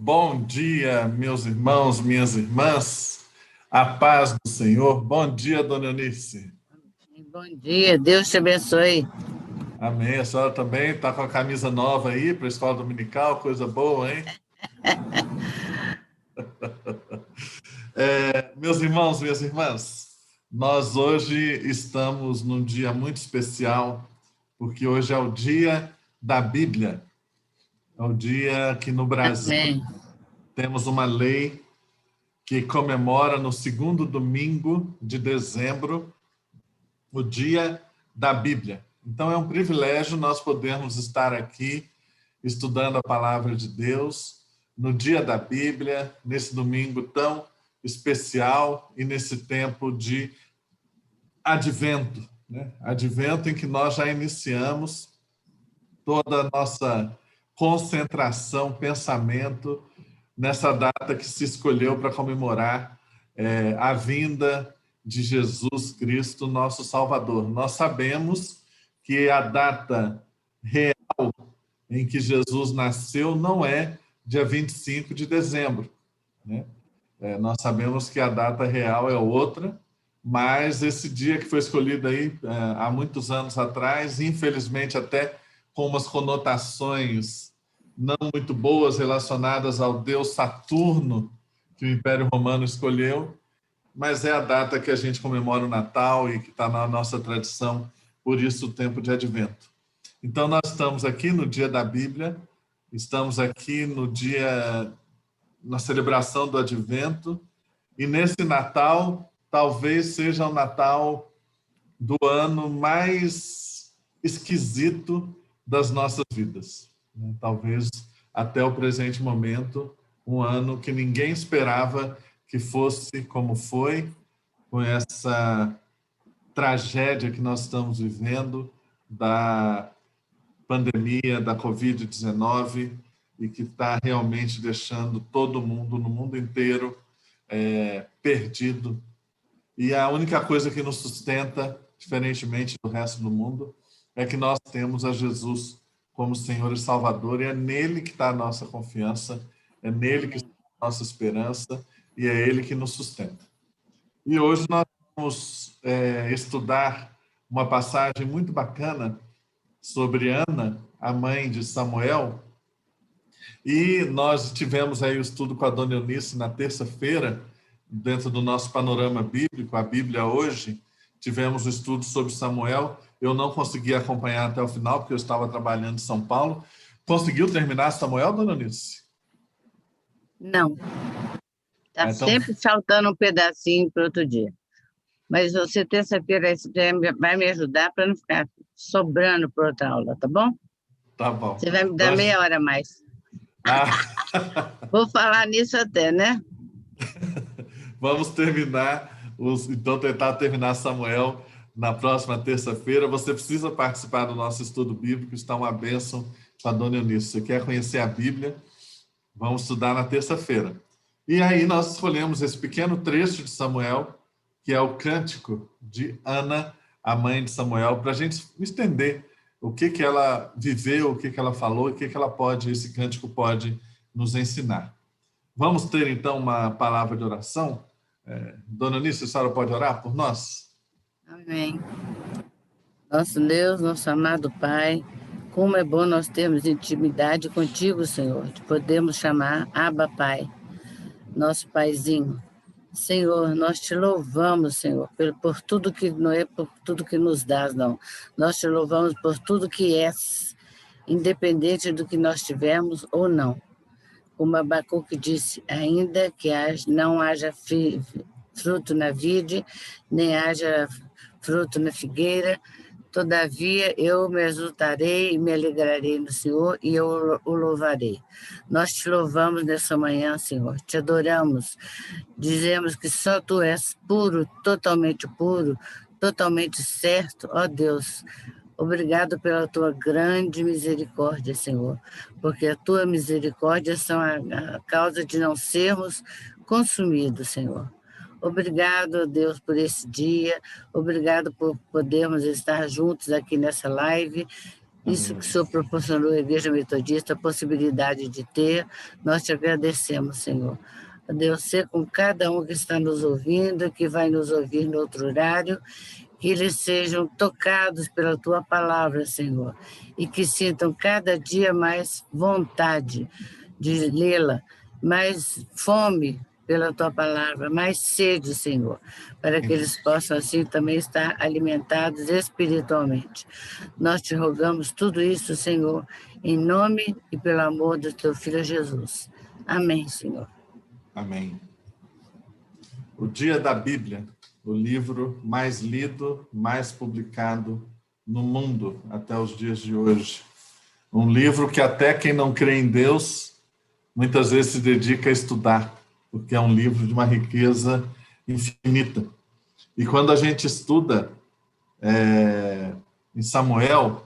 Bom dia, meus irmãos, minhas irmãs. A paz do Senhor. Bom dia, dona Eunice. Bom dia, Deus te abençoe. Amém. A senhora também está com a camisa nova aí para a escola dominical, coisa boa, hein? Meus irmãos, minhas irmãs, nós hoje estamos num dia muito especial, porque hoje é o dia da Bíblia. É o dia que no Brasil Amém. temos uma lei que comemora no segundo domingo de dezembro o dia da Bíblia. Então é um privilégio nós podermos estar aqui estudando a palavra de Deus no dia da Bíblia, nesse domingo tão especial e nesse tempo de advento, né? Advento em que nós já iniciamos toda a nossa concentração, pensamento nessa data que se escolheu para comemorar a vinda de Jesus Cristo, nosso Salvador. Nós sabemos que a data real em que Jesus nasceu não é dia 25 de dezembro, né? Nós sabemos que a data real é outra, mas esse dia que foi escolhido aí há muitos anos atrás, infelizmente até com umas conotações não muito boas relacionadas ao deus Saturno, que o Império Romano escolheu, mas é a data que a gente comemora o Natal e que está na nossa tradição, por isso o tempo de Advento. Então, nós estamos aqui no dia da Bíblia, estamos aqui no dia, na celebração do Advento, e nesse Natal, talvez seja o Natal do ano mais esquisito das nossas vidas. Talvez até o presente momento, um ano que ninguém esperava que fosse como foi, com essa tragédia que nós estamos vivendo da pandemia, da Covid-19, e que está realmente deixando todo mundo, no mundo inteiro, perdido. E a única coisa que nos sustenta, diferentemente do resto do mundo, é que nós temos a Jesus como Senhor e Salvador, e é nele que está a nossa confiança, é nele que está a nossa esperança, e é ele que nos sustenta. E hoje nós vamos estudar uma passagem muito bacana sobre Ana, a mãe de Samuel, e nós tivemos aí o estudo com a dona Eunice na terça-feira, dentro do nosso panorama bíblico, a Bíblia hoje, tivemos o estudo sobre Samuel. Eu não consegui acompanhar até o final, porque eu estava trabalhando em São Paulo. Conseguiu terminar Samuel, dona Eunice? Não, está Então, sempre faltando um pedacinho para outro dia. Mas você, terça-feira, vai me ajudar para não ficar sobrando para outra aula, tá bom? tá bom. Você vai me Então, dar meia hora a mais. ah, Vou falar nisso até, né? vamos terminar, então tentar terminar Samuel na próxima terça-feira. Você precisa participar do nosso estudo bíblico, está uma bênção com a dona Eunice. Você quer conhecer a Bíblia? Vamos estudar na terça-feira. E aí nós escolhemos esse pequeno trecho de Samuel, que é o cântico de Ana, a mãe de Samuel, para a gente entender o que ela viveu, o que ela falou, o que ela pode, esse cântico pode nos ensinar. Vamos ter, então, uma palavra de oração? Dona Eunice, a senhora pode orar por nós? Amém. Nosso Deus, nosso amado Pai, como é bom nós termos intimidade contigo, Senhor, te podemos chamar Abba Pai, nosso Paizinho. Senhor, nós te louvamos, Senhor, por tudo que não é por tudo que nos dás, não. Nós te louvamos por tudo que és, independente do que nós tivermos ou não. Como Abacuque disse, ainda que não haja fruto na vide, nem haja fruto na figueira, todavia eu me exultarei e me alegrarei no Senhor e eu o louvarei. Nós te louvamos nessa manhã, Senhor, te adoramos, dizemos que só tu és puro, totalmente certo, ó Deus. Obrigado pela tua grande misericórdia, Senhor, porque a tua misericórdia são a causa de não sermos consumidos, Senhor. Obrigado, Deus, por esse dia, obrigado por podermos estar juntos aqui nessa live Isso que o Senhor proporcionou à Igreja Metodista, a possibilidade de ter, nós te agradecemos, Senhor. Deus, ser com cada um que está nos ouvindo, que vai nos ouvir no outro horário, que eles sejam tocados pela Tua palavra, Senhor, e que sintam cada dia mais vontade de lê-la, mais fome pela Tua palavra, mais sede, Senhor, para que eles possam assim também estar alimentados espiritualmente. Nós te rogamos tudo isso, Senhor, em nome e pelo amor do Teu Filho Jesus. Amém, Senhor. Amém. O Dia da Bíblia, o livro mais lido, mais publicado no mundo até os dias de hoje. Um livro que até quem não crê em Deus muitas vezes se dedica a estudar, porque é um livro de uma riqueza infinita. E quando a gente estuda em Samuel,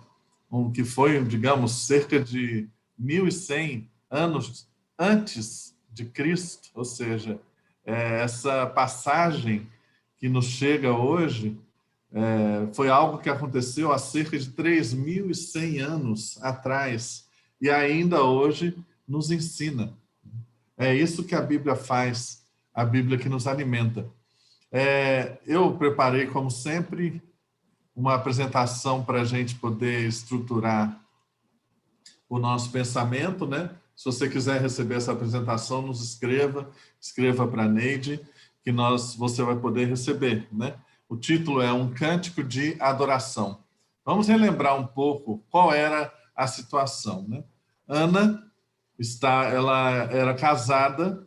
que foi, digamos, cerca de 1.100 anos antes de Cristo, ou seja, essa passagem que nos chega hoje foi algo que aconteceu há cerca de 3.100 anos atrás e ainda hoje nos ensina. É isso que a Bíblia faz, a Bíblia que nos alimenta. Eu preparei, como sempre, uma apresentação para a gente poder estruturar o nosso pensamento, né? Se você quiser receber essa apresentação, nos escreva para a Neide, que você vai poder receber, né? O título é Um Cântico de Adoração. Vamos relembrar um pouco qual era a situação, né? Ana, ela era casada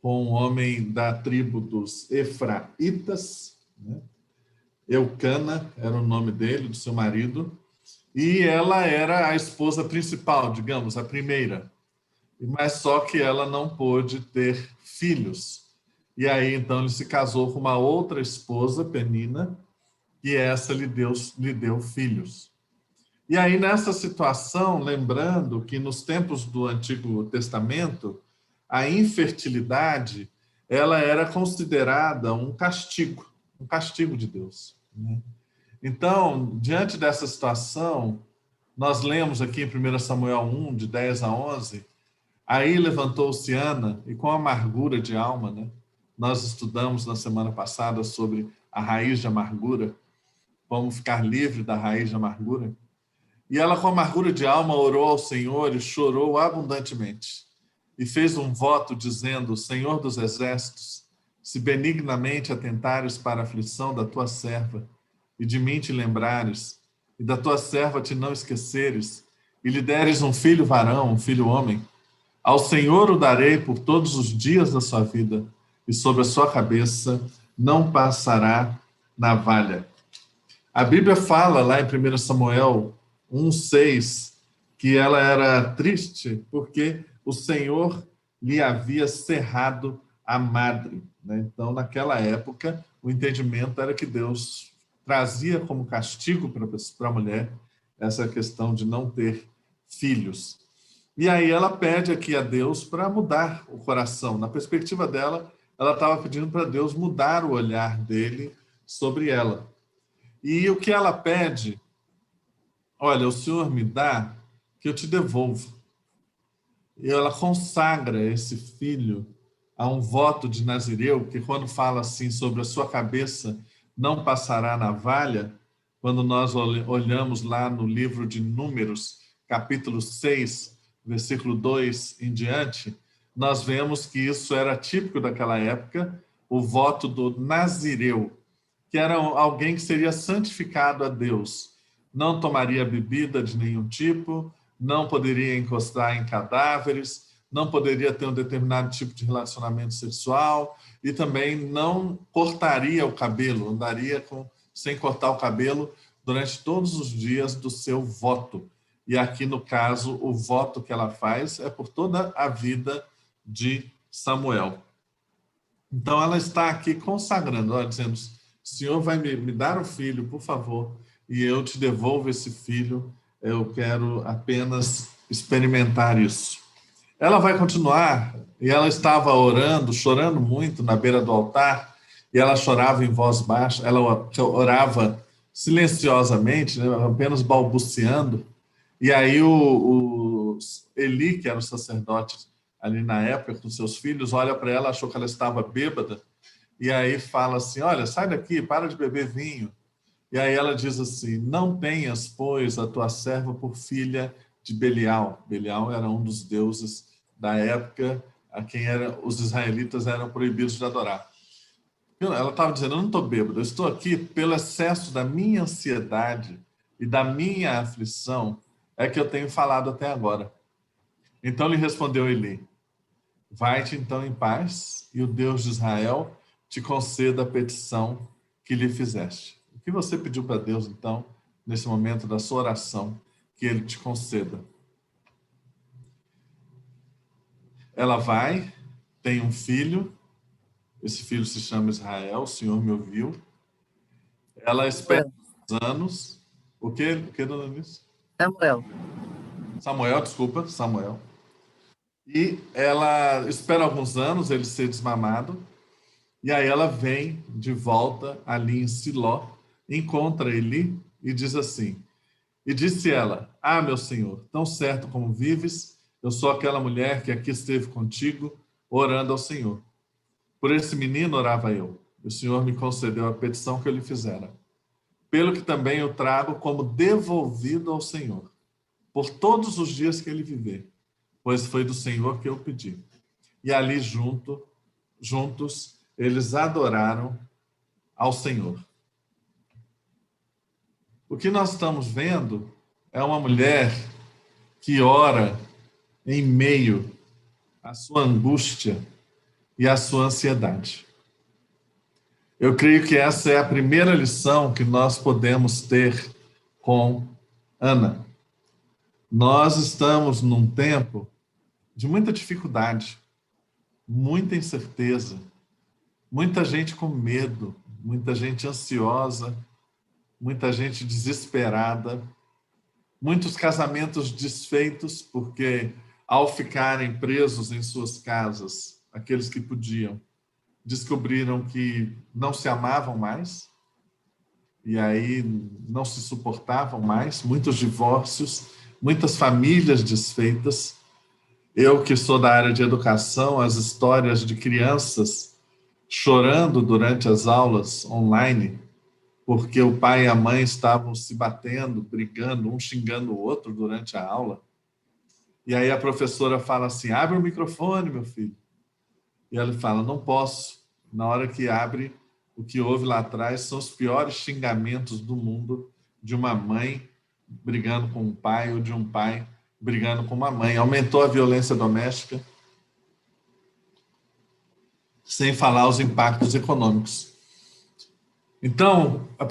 com um homem da tribo dos Efraitas, né? Eucana era o nome dele, do seu marido, e ela era a esposa principal, digamos, a primeira. Mas só que ela não pôde ter filhos. E aí, então, ele se casou com uma outra esposa, Penina, e essa lhe deu filhos. E aí, nessa situação, lembrando que nos tempos do Antigo Testamento, a infertilidade, ela era considerada um castigo de Deus, né? Então, diante dessa situação, nós lemos aqui em 1 Samuel 1, de 10 a 11, aí levantou-se Ana, e com amargura de alma, né? Nós estudamos na semana passada sobre a raiz de amargura, como ficar livre da raiz de amargura. E ela, com amargura de alma, orou ao Senhor e chorou abundantemente. E fez um voto dizendo: Senhor dos exércitos, se benignamente atentares para a aflição da tua serva, e de mim te lembrares, e da tua serva te não esqueceres, e lhe deres um filho varão, um filho homem, ao Senhor o darei por todos os dias da sua vida, e sobre a sua cabeça não passará navalha. A Bíblia fala lá em 1 Samuel 1:6 que ela era triste porque o Senhor lhe havia cerrado a madre, né? Então, naquela época, o entendimento era que Deus trazia como castigo para a mulher essa questão de não ter filhos. E aí ela pede aqui a Deus para mudar o coração. Na perspectiva dela, ela estava pedindo para Deus mudar o olhar dele sobre ela. E o que ela pede: olha, o Senhor me dá, que eu te devolvo. E ela consagra esse filho a um voto de Nazireu, que quando fala assim sobre a sua cabeça não passará navalha, quando nós olhamos lá no livro de Números, capítulo 6, versículo 2 em diante, nós vemos que isso era típico daquela época, o voto do Nazireu, que era alguém que seria santificado a Deus. Não tomaria bebida de nenhum tipo, não poderia encostar em cadáveres, não poderia ter um determinado tipo de relacionamento sexual e também não cortaria o cabelo, andaria sem cortar o cabelo durante todos os dias do seu voto. E aqui, no caso, o voto que ela faz é por toda a vida de Samuel. Então, ela está aqui consagrando, dizendo: Senhor vai me dar um filho, por favor, e eu te devolvo esse filho, eu quero apenas experimentar isso. Ela vai continuar, e ela estava orando, chorando muito na beira do altar, e ela chorava em voz baixa, ela orava silenciosamente, né, apenas balbuciando, E aí o Eli, que era o sacerdote ali na época, com seus filhos, olha para ela, achou que ela estava bêbada, e aí fala assim, olha, sai daqui, para de beber vinho. E aí ela diz assim, não tenhas, pois, a tua serva por filha de Belial. Belial era um dos deuses da época a quem os israelitas eram proibidos de adorar. Ela estava dizendo, eu não estou bêbada, eu estou aqui pelo excesso da minha ansiedade e da minha aflição, é que eu tenho falado até agora. Então lhe respondeu Eli, vai-te então em paz, e o Deus de Israel te conceda a petição que lhe fizeste. O que você pediu para Deus, então, nesse momento da sua oração, que ele te conceda? Ela vai, tem um filho, esse filho se chama Israel, o Senhor me ouviu. Ela espera anos. O que, dona Eunice? Samuel. Samuel, desculpa, Samuel. E ela espera alguns anos ele ser desmamado. E aí ela vem de volta ali em Siló, encontra Eli e diz assim, e disse ela, meu senhor, tão certo como vives, eu sou aquela mulher que aqui esteve contigo, orando ao Senhor. Por esse menino orava eu, e o Senhor me concedeu a petição que eu lhe fizera. Pelo que também eu trago como devolvido ao Senhor, por todos os dias que ele viver, pois foi do Senhor que eu pedi. E ali juntos, eles adoraram ao Senhor. O que nós estamos vendo é uma mulher que ora em meio à sua angústia e à sua ansiedade. Eu creio que essa é a primeira lição que nós podemos ter com Ana. Nós estamos num tempo de muita dificuldade, muita incerteza, muita gente com medo, muita gente ansiosa, muita gente desesperada, muitos casamentos desfeitos, porque ao ficarem presos em suas casas, aqueles que podiam, descobriram que não se amavam mais, e aí não se suportavam mais, muitos divórcios, muitas famílias desfeitas. Eu que sou da área de educação, as histórias de crianças chorando durante as aulas online, porque o pai e a mãe estavam se batendo, brigando, um xingando o outro durante a aula. E aí a professora fala assim, abre o microfone, meu filho. E ele fala, não posso. Na hora que abre, o que houve lá atrás são os piores xingamentos do mundo de uma mãe brigando com um pai ou de um pai brigando com uma mãe. Aumentou a violência doméstica, sem falar os impactos econômicos. Então, o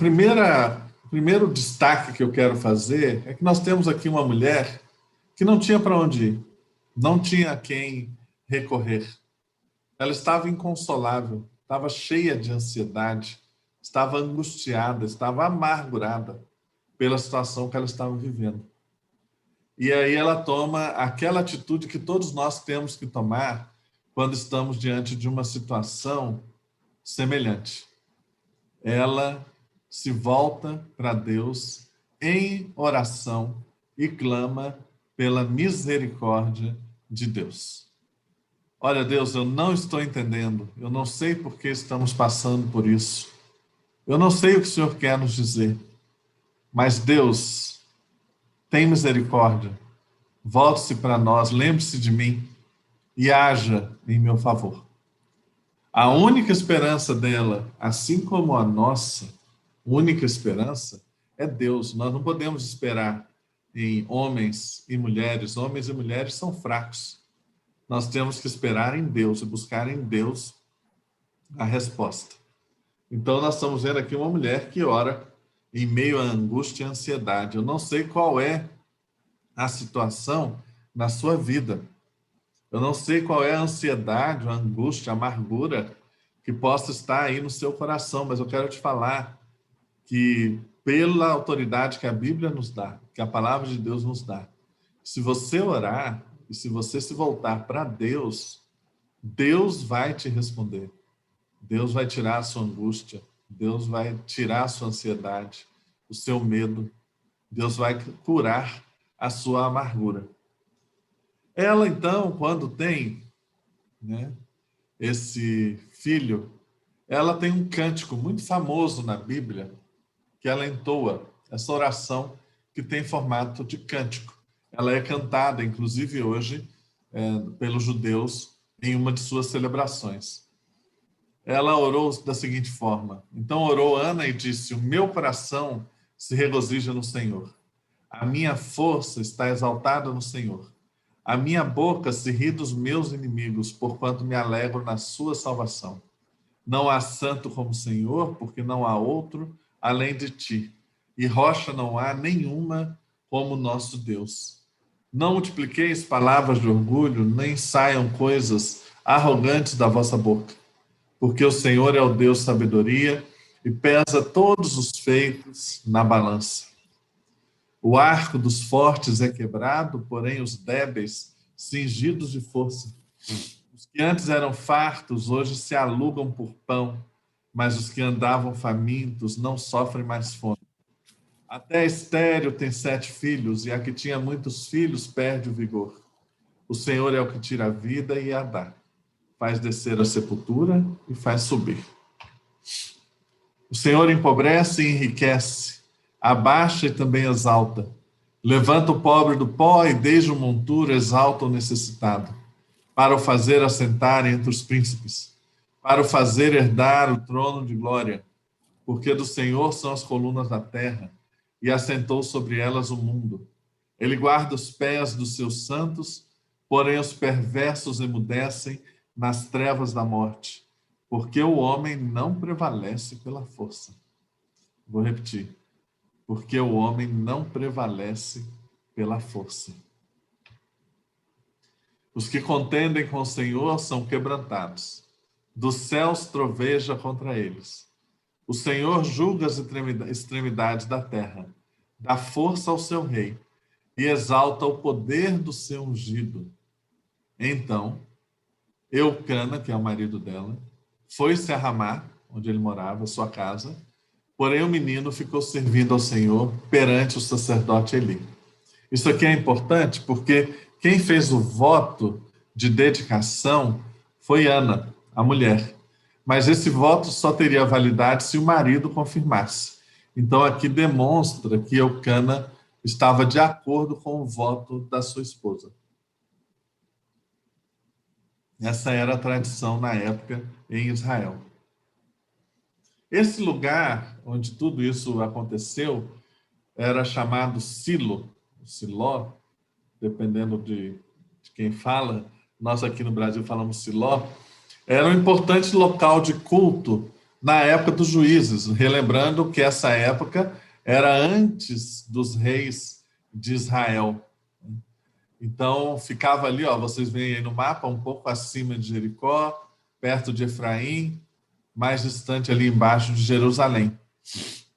primeiro destaque que eu quero fazer é que nós temos aqui uma mulher que não tinha para onde ir, não tinha a quem recorrer. Ela estava inconsolável, estava cheia de ansiedade, estava angustiada, estava amargurada pela situação que ela estava vivendo. E aí ela toma aquela atitude que todos nós temos que tomar quando estamos diante de uma situação semelhante. Ela se volta para Deus em oração e clama pela misericórdia de Deus. Olha, Deus, eu não estou entendendo, eu não sei por que estamos passando por isso, eu não sei o que o Senhor quer nos dizer, mas Deus, tem misericórdia, volte-se para nós, lembre-se de mim e haja em meu favor. A única esperança dela, assim como a nossa única esperança, é Deus. Nós não podemos esperar em homens e mulheres. Homens e mulheres são fracos. Nós temos que esperar em Deus e buscar em Deus a resposta. Então, nós estamos vendo aqui uma mulher que ora em meio à angústia e ansiedade. Eu não sei qual é a situação na sua vida. Eu não sei qual é a ansiedade, a angústia, a amargura que possa estar aí no seu coração, mas eu quero te falar que, pela autoridade que a Bíblia nos dá, que a palavra de Deus nos dá, se você orar e se você se voltar para Deus, Deus vai te responder. Deus vai tirar a sua angústia, Deus vai tirar a sua ansiedade, o seu medo. Deus vai curar a sua amargura. Ela, então, quando tem, né, esse filho, ela tem um cântico muito famoso na Bíblia, que ela entoa, essa oração que tem formato de cântico. Ela é cantada, inclusive hoje, pelos judeus em uma de suas celebrações. Ela orou da seguinte forma: então orou Ana e disse: o meu coração se regozija no Senhor. A minha força está exaltada no Senhor. A minha boca se ri dos meus inimigos, porquanto me alegro na sua salvação. Não há santo como o Senhor, porque não há outro além de ti. E rocha não há nenhuma como nosso Deus. Não multipliqueis palavras de orgulho, nem saiam coisas arrogantes da vossa boca. Porque o Senhor é o Deus sabedoria e pesa todos os feitos na balança. O arco dos fortes é quebrado, porém os débeis cingidos de força. Os que antes eram fartos, hoje se alugam por pão, mas os que andavam famintos não sofrem mais fome. Até a estéril tem 7 filhos, e a que tinha muitos filhos perde o vigor. O Senhor é o que tira a vida e a dá. Faz descer a sepultura e faz subir. O Senhor empobrece e enriquece, abaixa e também exalta. Levanta o pobre do pó e desde o monturo exalta o necessitado, para o fazer assentar entre os príncipes, para o fazer herdar o trono de glória, porque do Senhor são as colunas da terra, e assentou sobre elas o mundo. Ele guarda os pés dos seus santos, porém os perversos emudecem nas trevas da morte, porque o homem não prevalece pela força. Vou repetir. Porque o homem não prevalece pela força. Os que contendem com o Senhor são quebrantados. Dos céus troveja contra eles. O Senhor julga as extremidades da terra, dá força ao seu rei e exalta o poder do seu ungido. Então, Eucana, que é o marido dela, foi-se a Ramá, onde ele morava, sua casa. Porém, o menino ficou servindo ao Senhor perante o sacerdote Eli. Isso aqui é importante porque quem fez o voto de dedicação foi Ana, a mulher. Mas esse voto só teria validade se o marido confirmasse. Então, aqui demonstra que Eucana estava de acordo com o voto da sua esposa. Essa era a tradição na época em Israel. Esse lugar onde tudo isso aconteceu era chamado Silo, Siló, dependendo de quem fala. Nós aqui no Brasil falamos Siló. Era um importante local de culto na época dos juízes, relembrando que essa época era antes dos reis de Israel. Então, ficava ali, ó, vocês veem aí no mapa, um pouco acima de Jericó, perto de Efraim, mais distante ali embaixo de Jerusalém.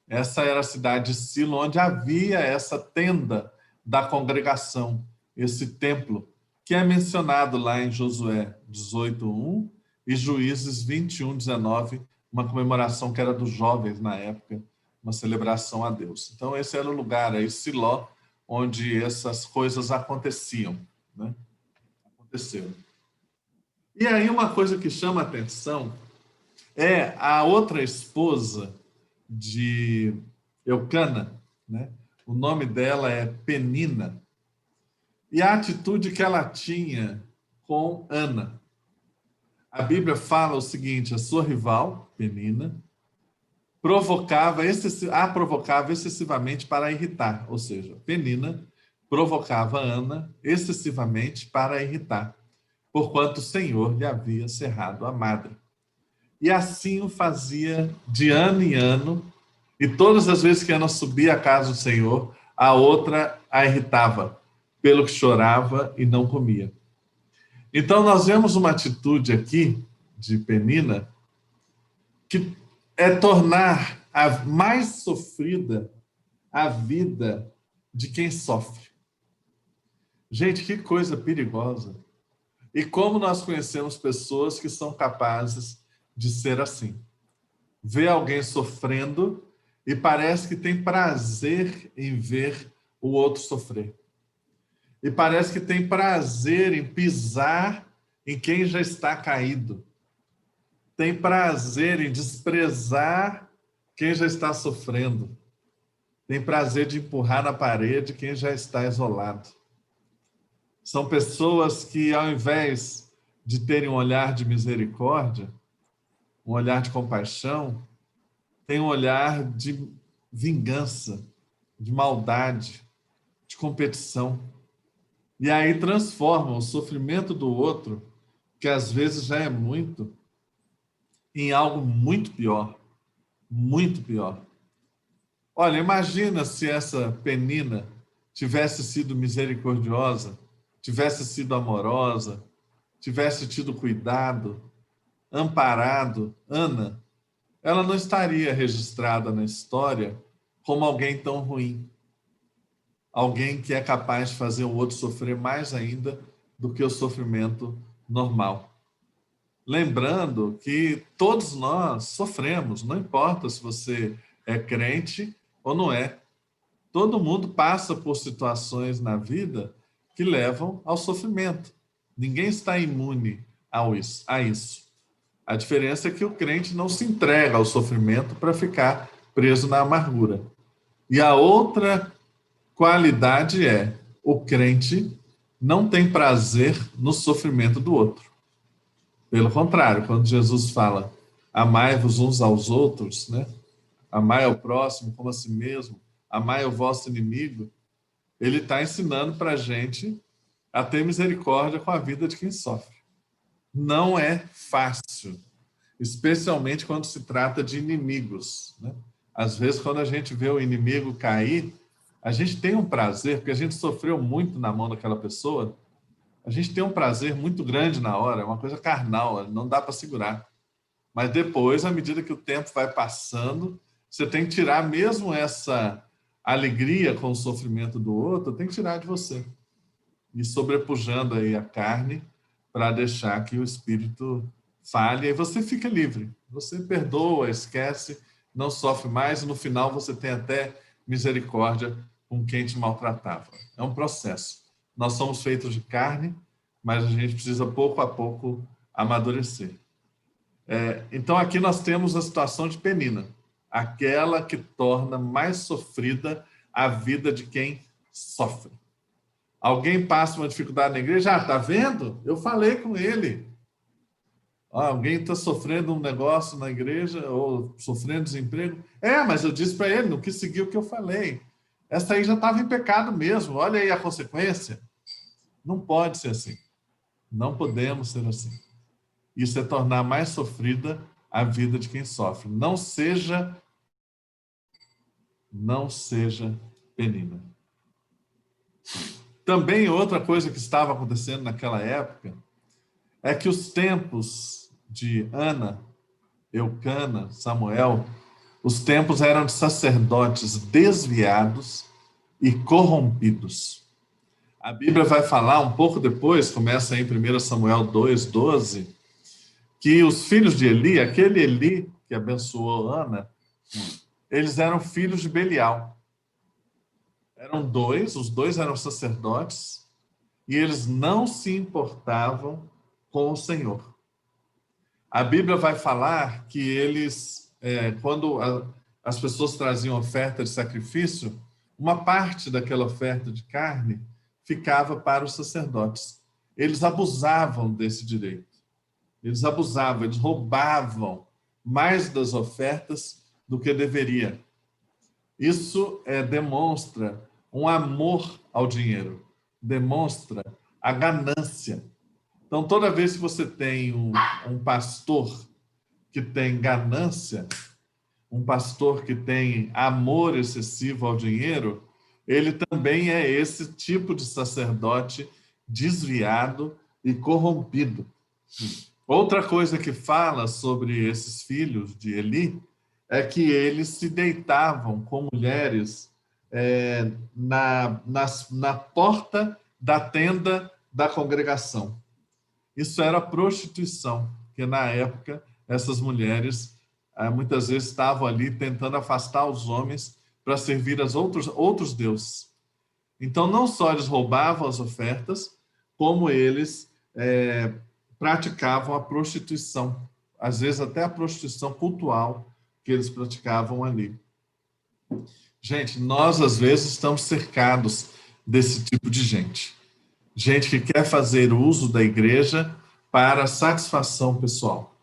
Essa era a cidade de Silo, onde havia essa tenda da congregação, esse templo, que é mencionado lá em Josué 18:1 e Juízes 21:19, uma comemoração que era dos jovens na época, uma celebração a Deus. Então, esse era o lugar aí, Siló, onde essas coisas aconteciam, né? Aconteceram. E aí uma coisa que chama a atenção é a outra esposa de Eucana, né? O nome dela é Penina. E a atitude que ela tinha com Ana. A Bíblia fala o seguinte: a sua rival, Penina, a provocava excessivamente para irritar. Ou seja, Penina provocava Ana excessivamente para irritar, porquanto o Senhor lhe havia cerrado a madre. E assim o fazia de ano em ano, e todas as vezes que Ana subia à casa do Senhor, a outra a irritava, pelo que chorava e não comia. Então nós vemos uma atitude aqui de Penina que é tornar a mais sofrida a vida de quem sofre. Gente, que coisa perigosa. E como nós conhecemos pessoas que são capazes de ser assim. Ver alguém sofrendo e parece que tem prazer em ver o outro sofrer. e parece que tem prazer em pisar em quem já está caído. Tem prazer em desprezar quem já está sofrendo. Tem prazer de empurrar na parede quem já está isolado. São pessoas que, ao invés de terem um olhar de misericórdia, um olhar de compaixão, têm um olhar de vingança, de maldade, de competição. E aí transformam o sofrimento do outro, que às vezes já é muito, em algo muito pior. Muito pior. Olha, imagina se essa Penina tivesse sido misericordiosa, tivesse sido amorosa, tivesse tido cuidado, amparado Ana, ela não estaria registrada na história como alguém tão ruim. Alguém que é capaz de fazer o outro sofrer mais ainda do que o sofrimento normal. Lembrando que todos nós sofremos, não importa se você é crente ou não é. Todo mundo passa por situações na vida que levam ao sofrimento. Ninguém está imune a isso. A diferença é que o crente não se entrega ao sofrimento para ficar preso na amargura. E a outra qualidade é: o crente não tem prazer no sofrimento do outro. Pelo contrário, quando Jesus fala, amai-vos uns aos outros, né? Amai ao próximo como a si mesmo, amai o vosso inimigo, ele está ensinando para a gente a ter misericórdia com a vida de quem sofre. Não é fácil, especialmente quando se trata de inimigos, né? Às vezes, quando a gente vê o inimigo cair, a gente tem um prazer, porque a gente sofreu muito na mão daquela pessoa, a gente tem um prazer muito grande na hora, é uma coisa carnal, não dá para segurar. Mas depois, à medida que o tempo vai passando, você tem que tirar mesmo essa alegria com o sofrimento do outro, tem que tirar de você. E sobrepujando aí a carne para deixar que o espírito fale, e você fica livre. Você perdoa, esquece, não sofre mais, e no final você tem até misericórdia com quem te maltratava. É um processo. Nós somos feitos de carne, mas a gente precisa pouco a pouco amadurecer. Então aqui nós temos a situação de Penina, aquela que torna mais sofrida a vida de quem sofre. Alguém passa uma dificuldade na igreja, tá vendo? Eu falei com ele. Alguém está sofrendo um negócio na igreja ou sofrendo desemprego. Mas eu disse para ele, não quis seguir o que eu falei. Essa aí já estava em pecado mesmo, olha aí a consequência. Não pode ser assim. Não podemos ser assim. Isso é tornar mais sofrida a vida de quem sofre. Não seja Penina. Também outra coisa que estava acontecendo naquela época é que os tempos de Ana, Eucana, Samuel, os tempos eram de sacerdotes desviados e corrompidos. A Bíblia vai falar um pouco depois, começa em 1 Samuel 2:12, que os filhos de Eli, aquele Eli que abençoou Ana, eles eram filhos de Belial. Eram dois, os dois eram sacerdotes, e eles não se importavam com o Senhor. A Bíblia vai falar que eles, quando as pessoas traziam oferta de sacrifício, uma parte daquela oferta de carne ficava para os sacerdotes. Eles abusavam desse direito. Eles abusavam, eles roubavam mais das ofertas do que deveria. Isso demonstra um amor ao dinheiro, demonstra a ganância. Então, toda vez que você tem um pastor que tem ganância, um pastor que tem amor excessivo ao dinheiro, ele também é esse tipo de sacerdote desviado e corrompido. Outra coisa que fala sobre esses filhos de Eli é que eles se deitavam com mulheres na porta da tenda da congregação. Isso era prostituição, porque na época essas mulheres muitas vezes estavam ali tentando afastar os homens para servir aos outros deuses. Então, não só eles roubavam as ofertas, como eles praticavam a prostituição. Às vezes, até a prostituição cultual que eles praticavam ali. Gente, nós, às vezes, estamos cercados desse tipo de gente. Gente que quer fazer uso da igreja para satisfação pessoal.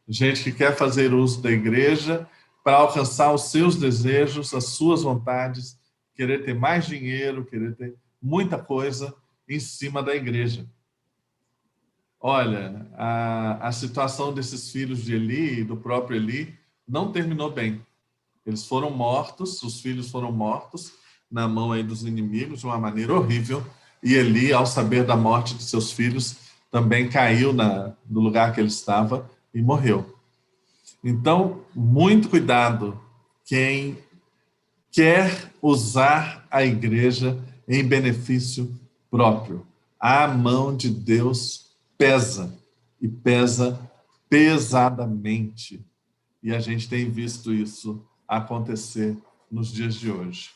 Gente que quer fazer uso da igreja para alcançar os seus desejos, as suas vontades, querer ter mais dinheiro, querer ter muita coisa em cima da igreja. Olha, a situação desses filhos de Eli, do próprio Eli, não terminou bem. Eles foram mortos, os filhos foram mortos na mão aí dos inimigos de uma maneira horrível. E Eli, ao saber da morte de seus filhos, também caiu no lugar que ele estava e morreu. Então, muito cuidado quem quer usar a igreja em benefício próprio. A mão de Deus pesa, e pesa pesadamente. E a gente tem visto isso acontecer nos dias de hoje.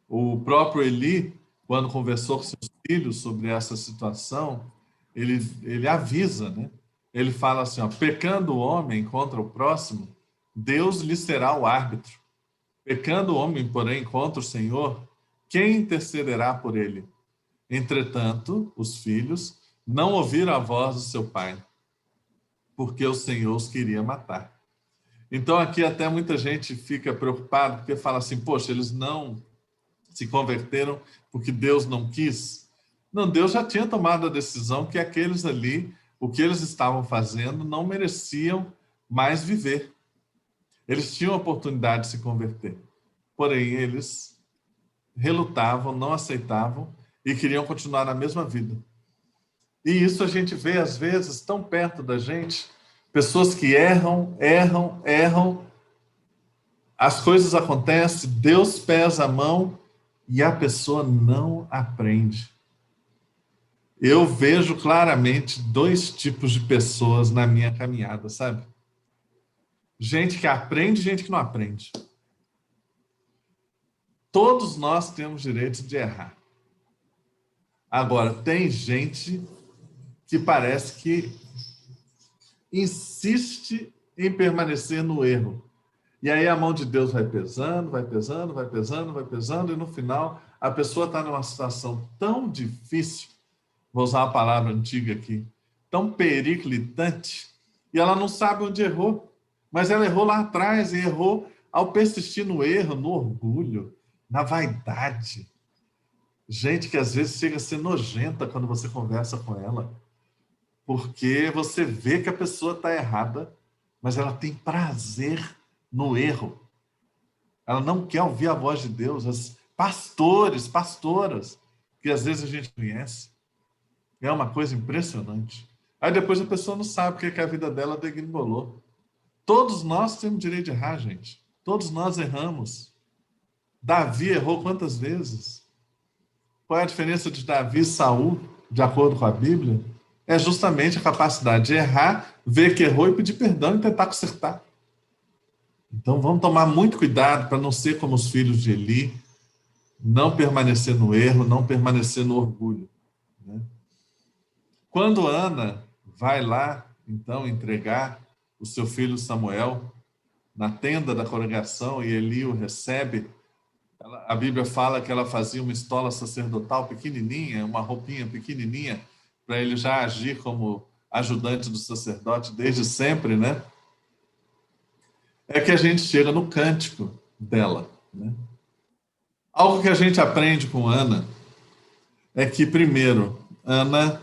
O próprio Eli, quando conversou com seus filhos sobre essa situação, ele avisa, né? Ele fala assim, ó, pecando o homem contra o próximo, Deus lhe será o árbitro. Pecando o homem, porém, contra o Senhor, quem intercederá por ele? Entretanto, os filhos não ouviram a voz do seu pai, porque o Senhor os queria matar. Então, aqui até muita gente fica preocupada, porque fala assim, poxa, eles não se converteram porque Deus não quis. Não, Deus já tinha tomado a decisão que aqueles ali, o que eles estavam fazendo, não mereciam mais viver. Eles tinham a oportunidade de se converter. Porém, eles relutavam, não aceitavam e queriam continuar na mesma vida. E isso a gente vê, às vezes, tão perto da gente, pessoas que erram, as coisas acontecem, Deus pesa a mão e a pessoa não aprende. Eu vejo claramente dois tipos de pessoas na minha caminhada, sabe? Gente que aprende e gente que não aprende. Todos nós temos direito de errar. Agora, tem gente que parece que insiste em permanecer no erro. E aí a mão de Deus vai pesando, vai pesando, vai pesando, vai pesando, e no final a pessoa está numa situação tão difícil, vou usar uma palavra antiga aqui, tão periclitante, e ela não sabe onde errou. Mas ela errou lá atrás, e errou ao persistir no erro, no orgulho, na vaidade. Gente que às vezes chega a ser nojenta quando você conversa com ela, porque você vê que a pessoa está errada, mas ela tem prazer no erro. Ela não quer ouvir a voz de Deus. As pastores, pastoras, que às vezes a gente conhece. É uma coisa impressionante. Aí depois a pessoa não sabe o que é que a vida dela degringolou. Todos nós temos direito de errar, gente. Todos nós erramos. Davi errou quantas vezes? Qual é a diferença de Davi e Saul, de acordo com a Bíblia? É justamente a capacidade de errar, ver que errou e pedir perdão e tentar consertar. Então vamos tomar muito cuidado para não ser como os filhos de Eli, não permanecer no erro, não permanecer no orgulho. Né? Quando Ana vai lá, então, entregar o seu filho Samuel na tenda da congregação e Eli o recebe, a Bíblia fala que ela fazia uma estola sacerdotal pequenininha, uma roupinha pequenininha, para ele já agir como ajudante do sacerdote desde sempre, né? É que a gente chega no cântico dela, né? Algo que a gente aprende com Ana é que, primeiro, Ana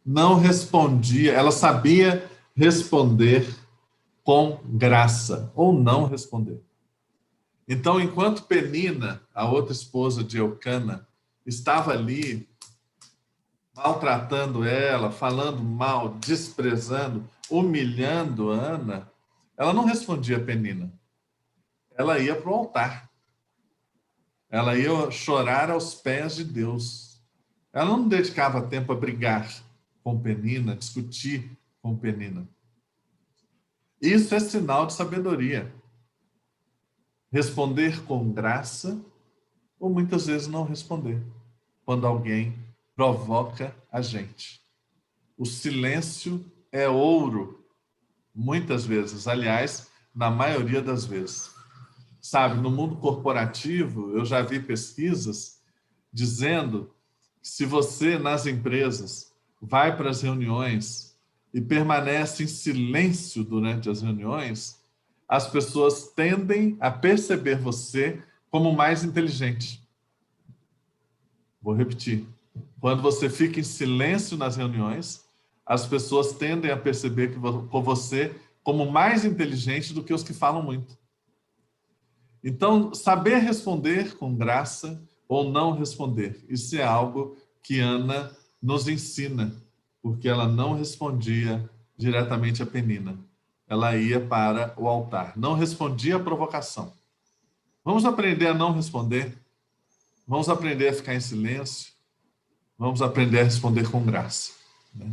não respondia, ela sabia responder com graça, ou não responder. Então, enquanto Penina, a outra esposa de Eucana, estava ali maltratando ela, falando mal, desprezando, humilhando Ana, ela não respondia a Penina. Ela ia para o altar. Ela ia chorar aos pés de Deus. Ela não dedicava tempo a brigar com Penina, discutir com Penina. Isso é sinal de sabedoria. Responder com graça ou muitas vezes não responder, quando alguém provoca a gente. O silêncio é ouro, muitas vezes, aliás, na maioria das vezes. Sabe, no mundo corporativo, eu já vi pesquisas dizendo que se você, nas empresas, vai para as reuniões e permanece em silêncio durante as reuniões, as pessoas tendem a perceber você como mais inteligente. Vou repetir. Quando você fica em silêncio nas reuniões, as pessoas tendem a perceber que você como mais inteligente do que os que falam muito. Então, saber responder com graça ou não responder, isso é algo que Ana nos ensina, porque ela não respondia diretamente a Penina. Ela ia para o altar, não respondia a provocação. Vamos aprender a não responder? Vamos aprender a ficar em silêncio? Vamos aprender a responder com graça, né?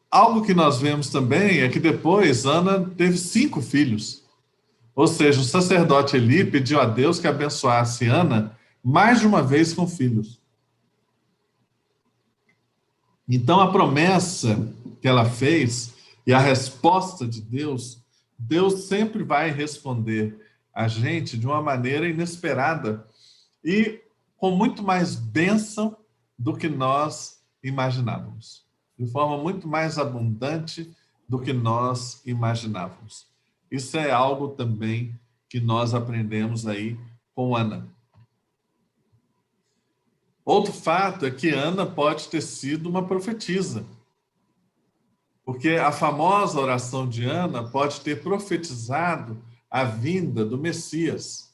Algo que nós vemos também é que depois Ana teve 5 filhos. Ou seja, o sacerdote Eli pediu a Deus que abençoasse Ana mais de uma vez com filhos. Então, a promessa que ela fez e a resposta de Deus, Deus sempre vai responder a gente de uma maneira inesperada e com muito mais bênção do que nós imaginávamos. De forma muito mais abundante do que nós imaginávamos. Isso é algo também que nós aprendemos aí com Ana. Outro fato é que Ana pode ter sido uma profetisa. Porque a famosa oração de Ana pode ter profetizado a vinda do Messias.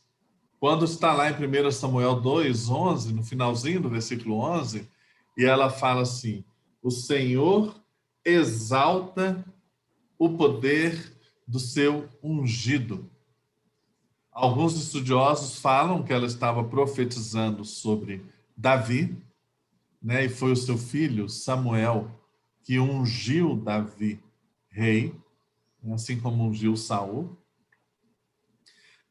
Quando está lá em 1 Samuel 2:11, no finalzinho do versículo 11, e ela fala assim: o Senhor exalta o poder do seu ungido. Alguns estudiosos falam que ela estava profetizando sobre Davi, né? E foi o seu filho Samuel que ungiu Davi rei, assim como ungiu Saul.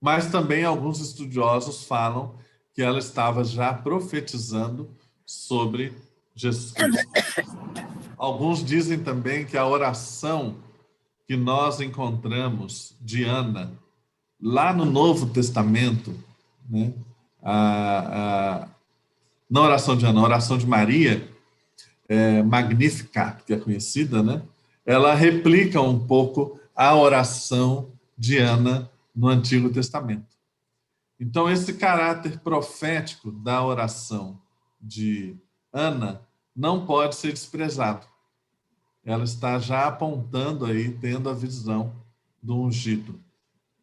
Mas também alguns estudiosos falam que ela estava já profetizando sobre Jesus Cristo. Alguns dizem também que a oração que nós encontramos de Ana lá no Novo Testamento, né? Não a oração de Ana, a oração de Maria, Magnificat, que é conhecida, né? Ela replica um pouco a oração de Ana no Antigo Testamento. Então, esse caráter profético da oração de Ana não pode ser desprezado. Ela está já apontando aí, tendo a visão do ungido.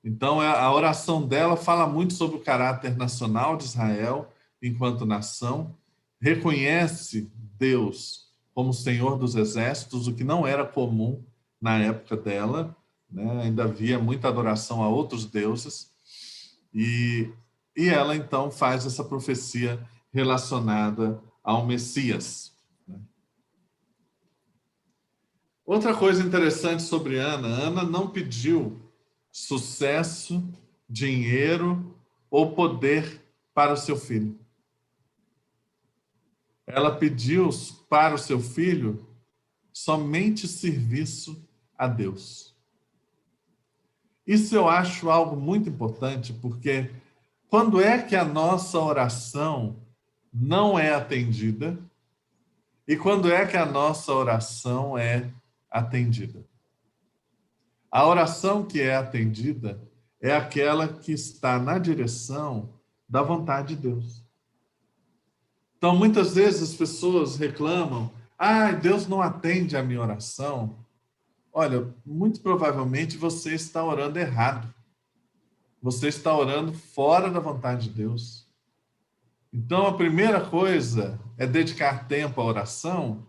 Então, a oração dela fala muito sobre o caráter nacional de Israel enquanto nação, reconhece Deus como Senhor dos exércitos, o que não era comum na época dela, né? Ainda havia muita adoração a outros deuses, e ela então faz essa profecia relacionada ao Messias. Outra coisa interessante sobre Ana, Ana não pediu sucesso, dinheiro ou poder para o seu filho. Ela pediu para o seu filho somente serviço a Deus. Isso eu acho algo muito importante, porque quando é que a nossa oração não é atendida e quando é que a nossa oração é atendida? A oração que é atendida é aquela que está na direção da vontade de Deus. Então, muitas vezes as pessoas reclamam: Deus não atende a minha oração. Olha, muito provavelmente você está orando errado. Você está orando fora da vontade de Deus. Então, a primeira coisa é dedicar tempo à oração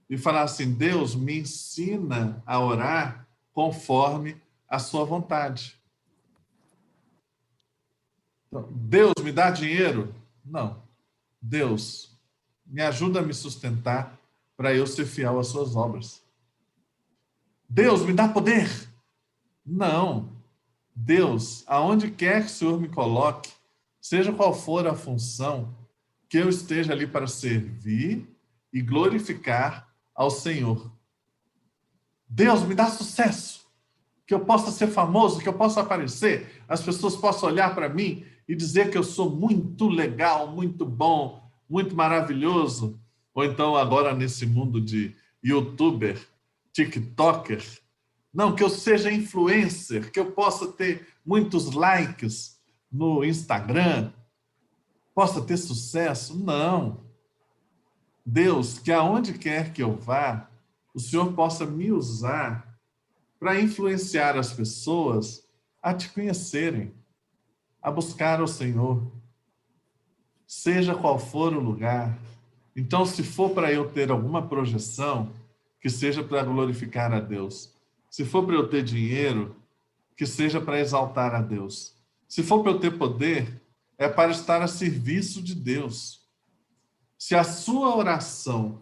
e falar assim: Deus, me ensina a orar conforme a sua vontade. Então, Deus, me dá dinheiro? Não. Deus, me ajuda a me sustentar para eu ser fiel às suas obras. Deus, me dá poder? Não. Deus, aonde quer que o Senhor me coloque, seja qual for a função, que eu esteja ali para servir e glorificar ao Senhor. Deus, me dá sucesso, que eu possa ser famoso, que eu possa aparecer, as pessoas possam olhar para mim e dizer que eu sou muito legal, muito bom, muito maravilhoso. Ou então, agora nesse mundo de youtuber, tiktoker, não, que eu seja influencer, que eu possa ter muitos likes no Instagram, possa ter sucesso. Não. Deus, que aonde quer que eu vá, o Senhor possa me usar para influenciar as pessoas a te conhecerem, a buscar o Senhor, seja qual for o lugar. Então, se for para eu ter alguma projeção, que seja para glorificar a Deus. Se for para eu ter dinheiro, que seja para exaltar a Deus. Se for para eu ter poder, é para estar a serviço de Deus. Se a sua oração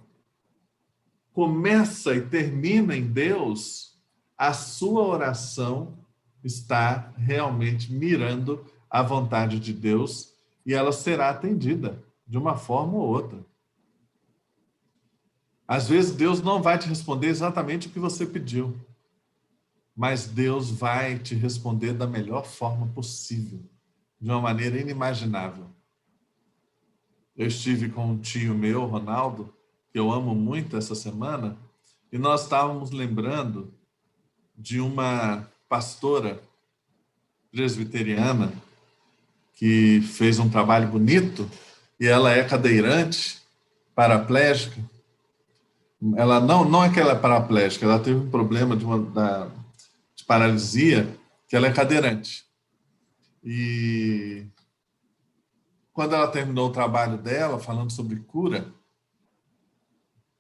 começa e termina em Deus, a sua oração está realmente mirando a vontade de Deus e ela será atendida de uma forma ou outra. Às vezes Deus não vai te responder exatamente o que você pediu, mas Deus vai te responder da melhor forma possível, de uma maneira inimaginável. Eu estive com um tio meu, Ronaldo, que eu amo muito essa semana, e nós estávamos lembrando de uma pastora presbiteriana que fez um trabalho bonito, e ela é cadeirante, paraplégica. Ela não é que ela é paraplégica, ela teve um problema de paralisia, que ela é cadeirante. E quando ela terminou o trabalho dela, falando sobre cura,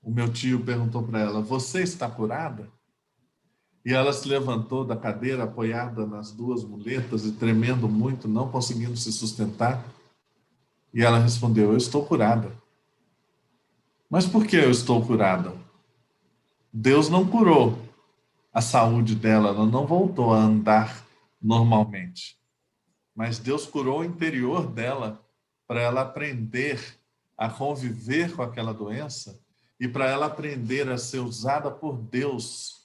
o meu tio perguntou para ela: você está curada? E ela se levantou da cadeira, apoiada nas duas muletas e tremendo muito, não conseguindo se sustentar. E ela respondeu: eu estou curada. Mas por que eu estou curada? Deus não curou a saúde dela, ela não voltou a andar normalmente. Mas Deus curou o interior dela para ela aprender a conviver com aquela doença e para ela aprender a ser usada por Deus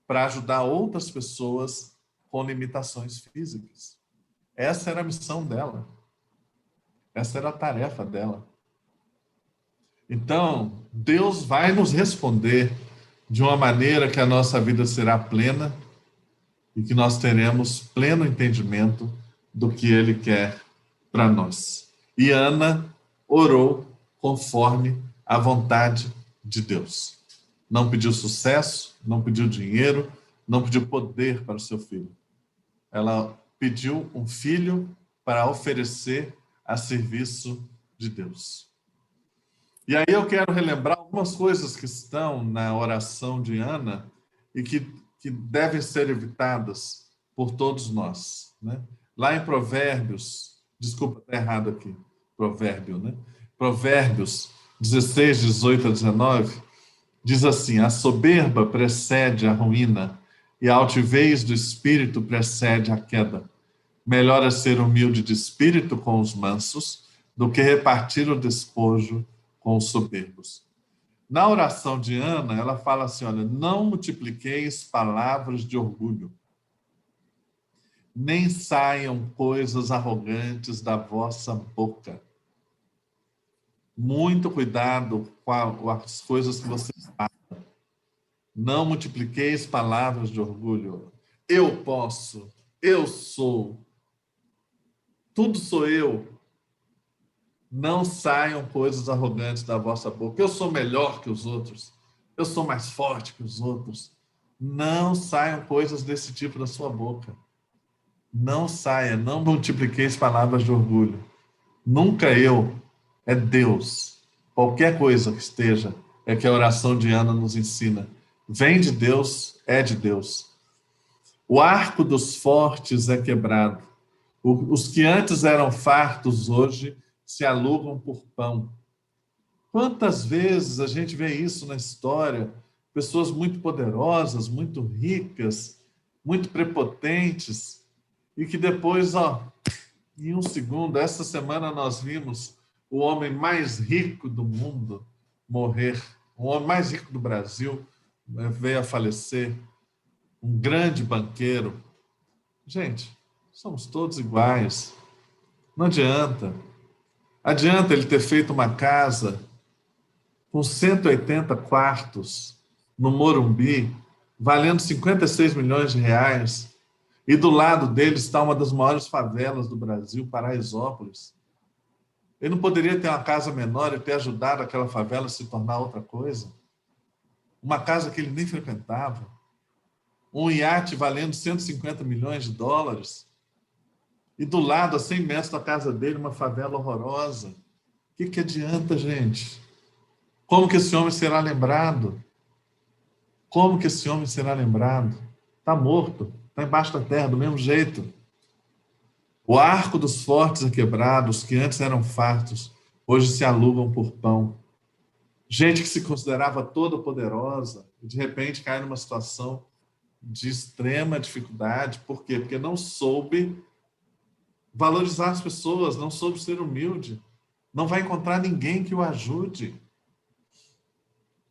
para ajudar outras pessoas com limitações físicas. Essa era a missão dela. Essa era a tarefa dela. Então, Deus vai nos responder de uma maneira que a nossa vida será plena e que nós teremos pleno entendimento do que Ele quer para nós. E Ana orou conforme a vontade de Deus. Não pediu sucesso, não pediu dinheiro, não pediu poder para o seu filho. Ela pediu um filho para oferecer a serviço de Deus. E aí eu quero relembrar algumas coisas que estão na oração de Ana e que devem ser evitadas por todos nós, né? Lá em Provérbios, desculpa, está errado aqui, provérbio, né? Provérbios 16, 18 a 19, diz assim: a soberba precede a ruína e a altivez do espírito precede a queda. Melhor é ser humilde de espírito com os mansos do que repartir o despojo com os soberbos. Na oração de Ana, ela fala assim: olha, não multipliqueis palavras de orgulho, nem saiam coisas arrogantes da vossa boca. Muito cuidado com as coisas que você fala. Não multipliqueis palavras de orgulho. Eu posso, eu sou, tudo sou eu. Não saiam coisas arrogantes da vossa boca. Eu sou melhor que os outros. Eu sou mais forte que os outros. Não saiam coisas desse tipo da sua boca. Não saia, não multipliqueis palavras de orgulho. Nunca eu, é Deus. Qualquer coisa que esteja, é que a oração de Ana nos ensina. Vem de Deus, é de Deus. O arco dos fortes é quebrado. Os que antes eram fartos, hoje se alugam por pão. Quantas vezes a gente vê isso na história? Pessoas muito poderosas, muito ricas, muito prepotentes, e que depois, Em um segundo, essa semana nós vimos o homem mais rico do mundo morrer, o homem mais rico do Brasil veio a falecer, um grande banqueiro. Gente, somos todos iguais. Não adianta. Adianta ele ter feito uma casa com 180 quartos no Morumbi, valendo 56 milhões de reais, e do lado dele está uma das maiores favelas do Brasil, Paraisópolis. Ele não poderia ter uma casa menor e ter ajudado aquela favela a se tornar outra coisa? Uma casa que ele nem frequentava. Um iate valendo 150 milhões de dólares. E do lado, a 100 metros da casa dele, uma favela horrorosa. O que adianta, gente? Como que esse homem será lembrado? Como que esse homem será lembrado? Está morto, está embaixo da terra, do mesmo jeito. O arco dos fortes é quebrado, os que antes eram fartos, hoje se alugam por pão. Gente que se considerava toda poderosa, e de repente cai numa situação de extrema dificuldade. Por quê? Porque não soube valorizar as pessoas, não soube ser humilde. Não vai encontrar ninguém que o ajude.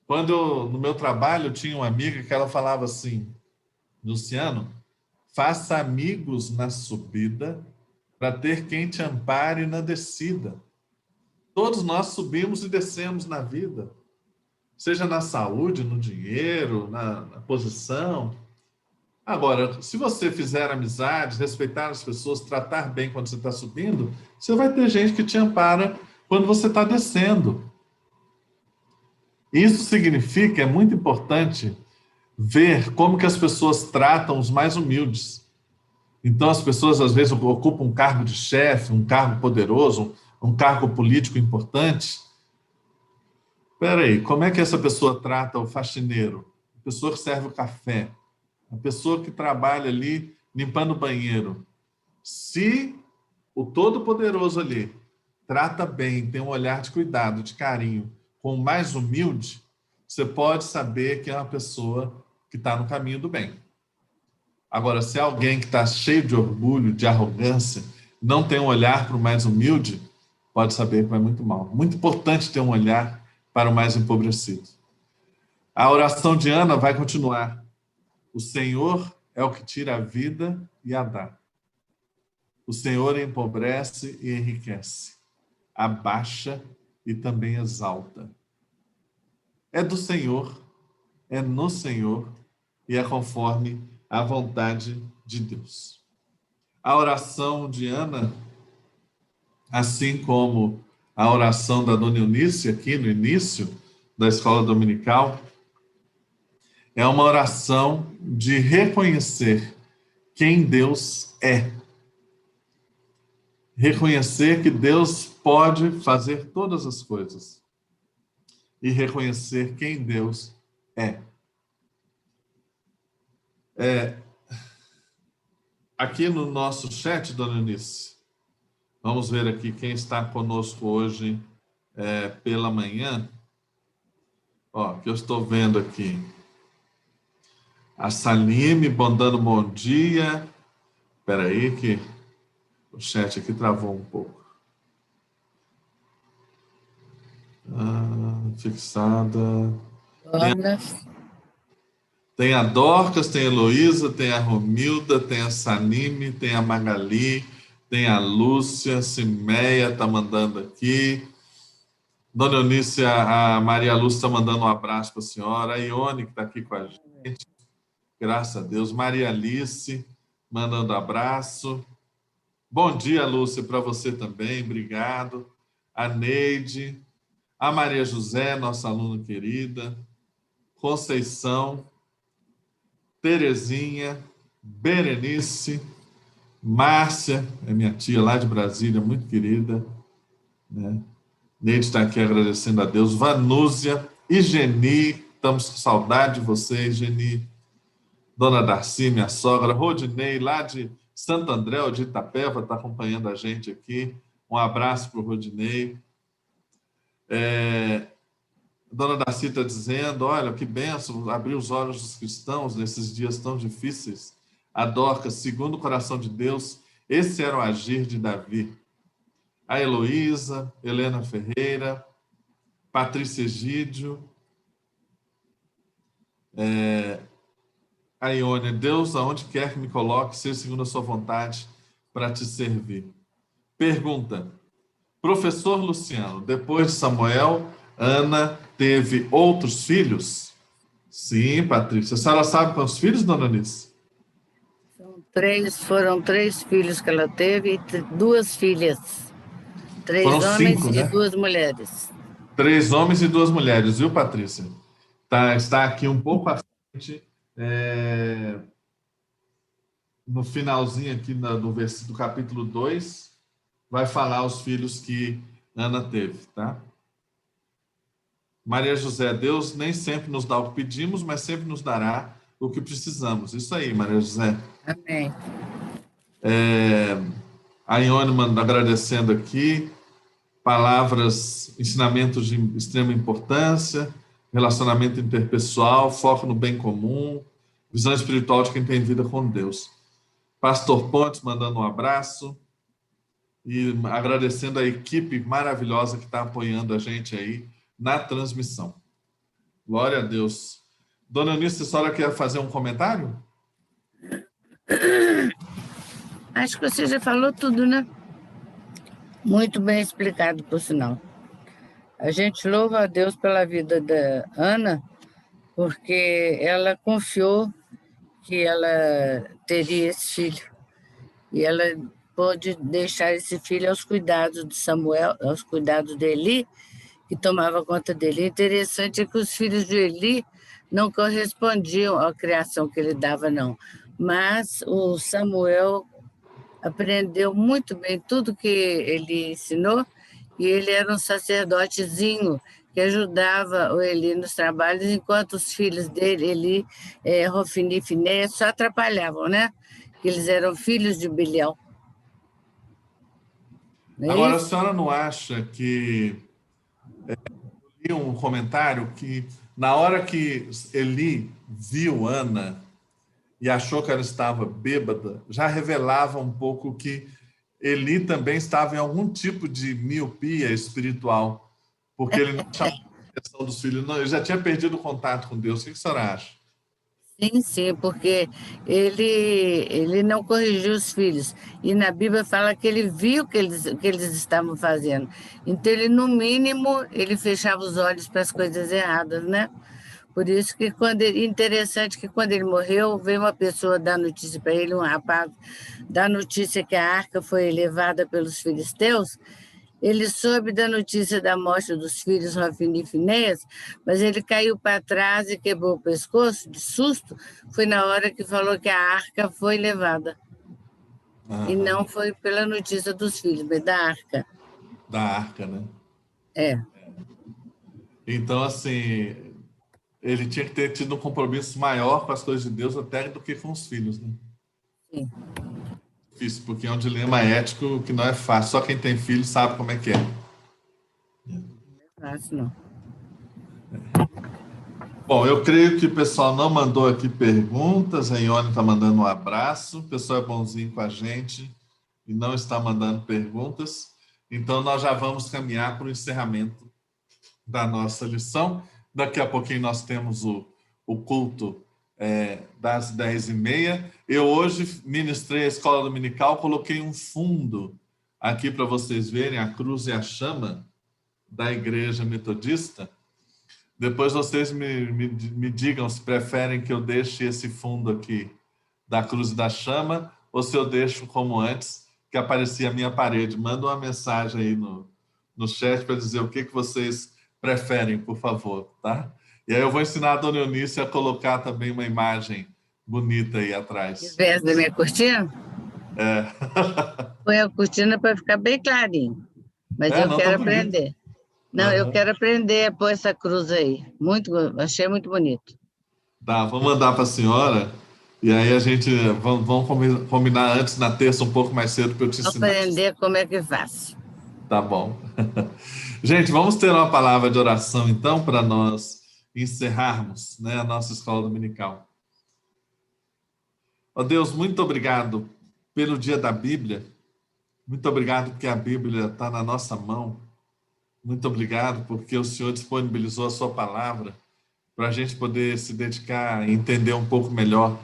Quando no meu trabalho eu tinha uma amiga que ela falava assim: Luciano, faça amigos na subida para ter quem te ampare na descida. Todos nós subimos e descemos na vida, seja na saúde, no dinheiro, na posição. Agora, se você fizer amizades, respeitar as pessoas, tratar bem quando você está subindo, você vai ter gente que te ampara quando você está descendo. Isso significa, é muito importante, ver como que as pessoas tratam os mais humildes. Então, as pessoas, às vezes, ocupam um cargo de chefe, um cargo poderoso, um cargo político importante. Espera aí, como é que essa pessoa trata o faxineiro? A pessoa que serve o café? A pessoa que trabalha ali limpando o banheiro? Se o todo-poderoso ali trata bem, tem um olhar de cuidado, de carinho, com o mais humilde, você pode saber que é uma pessoa que está no caminho do bem. Agora, se é alguém que está cheio de orgulho, de arrogância, não tem um olhar para o mais humilde, pode saber que vai muito mal. Muito importante ter um olhar para o mais empobrecido. A oração de Ana vai continuar. O Senhor é o que tira a vida e a dá. O Senhor empobrece e enriquece. Abaixa e também exalta. É do Senhor, é no Senhor e é conforme a vontade de Deus. A oração de Ana, assim como a oração da Dona Eunice, aqui no início da escola dominical, é uma oração de reconhecer quem Deus é. Reconhecer que Deus pode fazer todas as coisas. E reconhecer quem Deus é. Aqui no nosso chat, Dona Eunice, vamos ver aqui quem está conosco hoje pela manhã. Ó, que eu estou vendo aqui. A Salime mandando bom dia. Espera aí que o chat aqui travou um pouco. Fixada. Tem a Dorcas, tem a Heloísa, tem a Romilda, tem a Sanime, tem a Magali, tem a Lúcia, Cimeia está mandando aqui. Dona Eunice, a Maria Lúcia está mandando um abraço para a senhora. A Ione, que está aqui com a gente. Graças a Deus. Maria Alice, mandando abraço. Bom dia, Lúcia, para você também. Obrigado. A Neide. A Maria José, nossa aluna querida. Conceição. Terezinha. Berenice. Márcia, é minha tia lá de Brasília, muito querida, né? Neide está aqui agradecendo a Deus. Vanúzia e Geni, estamos com saudade de vocês, Geni. Dona Darcy, minha sogra. Rodinei, lá de Santo André, de Itapeva, está acompanhando a gente aqui. Um abraço para o Rodinei. Dona Darcy está dizendo, olha, que bênção, abrir os olhos dos cristãos nesses dias tão difíceis. A Dorcas, segundo o coração de Deus, Esse era o agir de Davi. A Heloísa, Helena Ferreira, Patrícia Egídio, a Iônia, Deus, aonde quer que me coloque, seja segundo a sua vontade, para te servir. Pergunta, professor Luciano, depois de Samuel, Ana teve outros filhos? Sim, Patrícia. A senhora sabe quantos filhos, dona Anice? Foram 3 filhos que ela teve e 2 filhas. 3 Foram homens 5, e né? 2 mulheres. 3 homens e 2 mulheres, viu, Patrícia? Está aqui um pouco à frente, no finalzinho aqui do capítulo 2, vai falar os filhos que Ana teve, tá? Maria José, Deus nem sempre nos dá o que pedimos, mas sempre nos dará o que precisamos. Isso aí, Maria José. Amém. A Ione agradecendo aqui, palavras, ensinamentos de extrema importância, relacionamento interpessoal, foco no bem comum, visão espiritual de quem tem vida com Deus. Pastor Pontes mandando um abraço e agradecendo a equipe maravilhosa que está apoiando a gente aí na transmissão. Glória a Deus. Dona Eunice, a senhora quer fazer um comentário? Acho que você já falou tudo, né? Muito bem explicado, por sinal. A gente louva a Deus pela vida da Ana, porque ela confiou que ela teria esse filho. E ela pôde deixar esse filho aos cuidados de Samuel, aos cuidados de Eli, que tomava conta dele. O interessante é que os filhos de Eli não correspondiam à criação que ele dava, não. Mas o Samuel aprendeu muito bem tudo que ele ensinou, e ele era um sacerdotezinho que ajudava o Eli nos trabalhos, enquanto os filhos dele, Eli, Rofini e Finéia, só atrapalhavam, né? Eles eram filhos de Bilião. Não é Agora, a isso? senhora não acha que um comentário que na hora que Eli viu Ana e achou que ela estava bêbada, já revelava um pouco que Eli também estava em algum tipo de miopia espiritual, porque ele não chamava a atenção dos filhos, não, ele já tinha perdido o contato com Deus. O que a senhora acha? Sim, sim, porque ele não corrigiu os filhos. E na Bíblia fala que ele viu o que eles estavam fazendo. Então, ele, no mínimo, ele fechava os olhos para as coisas erradas, né? Por isso que interessante que quando ele morreu, veio uma pessoa dar notícia para ele, um rapaz, dar notícia que a arca foi levada pelos filisteus. Ele soube da notícia da morte dos filhos Rofini e Finéias, mas ele caiu para trás e quebrou o pescoço, de susto. Foi na hora que falou que a arca foi levada. E não foi pela notícia dos filhos, mas da arca. Da arca, né? É. Então, assim, ele tinha que ter tido um compromisso maior com as coisas de Deus até do que com os filhos, né? Sim. Difícil, porque é um dilema ético que não é fácil. Só quem tem filho sabe como é que é. Não é fácil, não. Bom, eu creio que o pessoal não mandou aqui perguntas. A Ione está mandando um abraço. O pessoal é bonzinho com a gente e não está mandando perguntas. Então, nós já vamos caminhar para o encerramento da nossa lição. Daqui a pouquinho nós temos o culto das 10h30. Eu hoje ministrei a escola dominical, coloquei um fundo aqui para vocês verem, a cruz e a chama da igreja metodista. Depois vocês me digam se preferem que eu deixe esse fundo aqui da cruz e da chama ou se eu deixo como antes, que aparecia a minha parede. Manda uma mensagem aí no chat para dizer o que vocês preferem, por favor, tá? E aí eu vou ensinar a dona Eunice a colocar também uma imagem bonita aí atrás. Em vez da minha cortina? Põe a cortina para ficar bem clarinho. Mas eu não, quero tá bonito. aprender. Não, eu quero aprender a pôr essa cruz aí. Achei muito bonito. Tá, vou mandar para a senhora e aí a gente vamos combinar antes na terça um pouco mais cedo para eu te Vou ensinar. aprender como é que faz. Tá bom. Gente, vamos ter uma palavra de oração então para nós encerrarmos, a nossa escola dominical. Ó Deus, muito obrigado pelo dia da Bíblia. Muito obrigado porque a Bíblia está na nossa mão. Muito obrigado porque o Senhor disponibilizou a sua palavra para a gente poder se dedicar e entender um pouco melhor.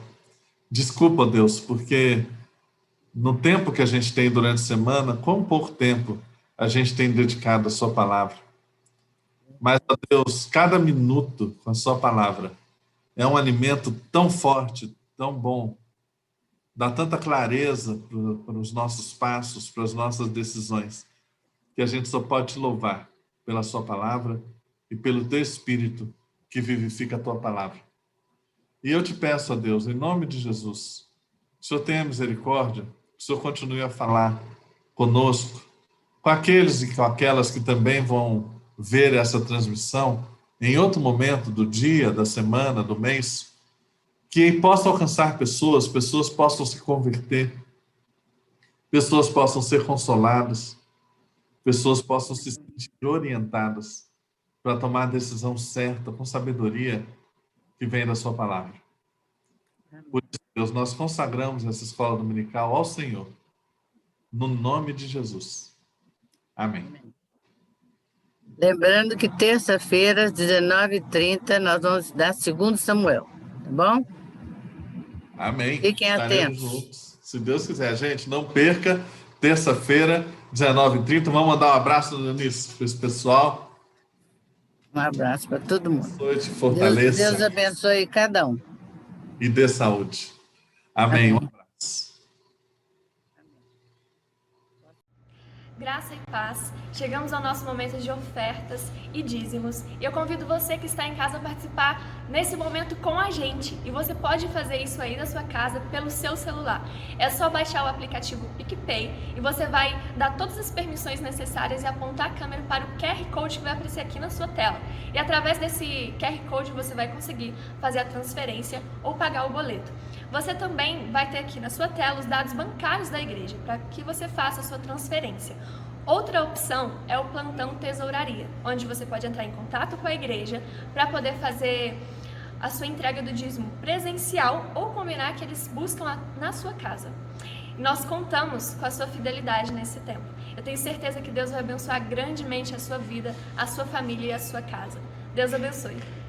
Desculpa, Deus, porque no tempo que a gente tem durante a semana, quão pouco tempo a gente tem dedicado à sua palavra. Mas, ó Deus, cada minuto com a sua palavra é um alimento tão forte, tão bom, dá tanta clareza para os nossos passos, para as nossas decisões, que a gente só pode te louvar pela sua palavra e pelo teu Espírito que vivifica a tua palavra. E eu te peço, ó Deus, em nome de Jesus, que o Senhor tenha misericórdia, que o Senhor continue a falar conosco, com aqueles e com aquelas que também vão ver essa transmissão em outro momento do dia, da semana, do mês, que possa alcançar pessoas, pessoas possam se converter, pessoas possam ser consoladas, pessoas possam se sentir orientadas para tomar a decisão certa, com sabedoria, que vem da sua palavra. Por isso, Deus, nós consagramos essa escola dominical ao Senhor, no nome de Jesus. Amém. Lembrando que terça-feira, às 19h30, nós vamos estudar 2 Samuel, tá bom? Amém. Fiquem Estaremos atentos. juntos. Se Deus quiser, gente, não perca. Terça-feira, 19h30. Vamos mandar um abraço no início para esse pessoal. Um abraço para todo mundo. Abençoe, te fortaleça. Deus abençoe cada um. E dê saúde. Amém. Um abraço. Graça e paz, chegamos ao nosso momento de ofertas e dízimos e eu convido você que está em casa a participar nesse momento com a gente e você pode fazer isso aí na sua casa pelo seu celular. É só baixar o aplicativo PicPay e você vai dar todas as permissões necessárias e apontar a câmera para o QR Code que vai aparecer aqui na sua tela. E através desse QR Code você vai conseguir fazer a transferência ou pagar o boleto. Você também vai ter aqui na sua tela os dados bancários da igreja, para que você faça a sua transferência. Outra opção é o plantão tesouraria, onde você pode entrar em contato com a igreja para poder fazer a sua entrega do dízimo presencial ou combinar que eles buscam na sua casa. E nós contamos com a sua fidelidade nesse tempo. Eu tenho certeza que Deus vai abençoar grandemente a sua vida, a sua família e a sua casa. Deus abençoe.